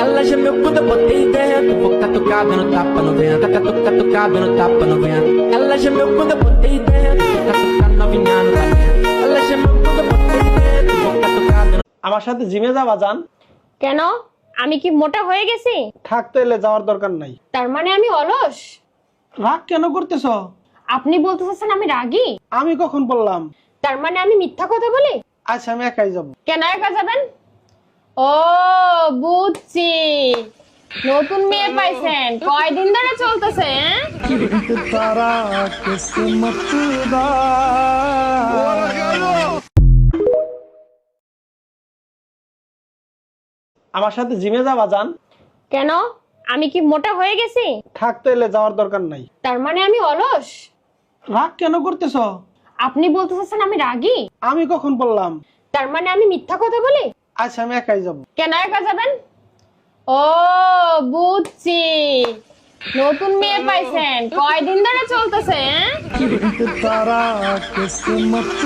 Ela gemeu quando eu botei dentro. Vou catucada no tapa no vento. Catucada no tapa no vento. Ela gemeu quando eu botei dentro. Vou catucar novinha no talento. Ela gemeu quando eu botei dentro. Vou catucada. আমার সাথে জিমে যাবা জান? কেন? আমি কি মোটা হয়ে গেছি? থাকতে এলে যাওয়ার দরকার নাই। তার মানে আমি অলস? রাগ কেন করতেছ? আপনি বলতে চাচ্ছেন আমি রাগী? আমি কখন বললাম? তার মানে আমি মিথ্যা কথা বলি? আচ্ছা আমি একাই যাব। কেন একা যাবেন? ও বুঝছি, নতুন মেয়ে পাইছেন, কয়দিন ধরে চলতেছে? তারা আমার সাথে জিমে যাবা জান? কেন? আমি কি মোটা হয়ে গেছি? থাকতে এলে যাওয়ার দরকার নাই। তার মানে আমি অলস? রাগ কেন করতেছ? আপনি বলতে চাচ্ছেন আমি রাগী? আমি কখন বললাম? তার মানে আমি মিথ্যা কথা বলি? আচ্ছা আমি একাই যাব। কেন একা যাবেন? ও বুঝছি, নতুন মেয়ে পাইছেন, কয়দিন ধরে চলতেছে? তারা কিসমত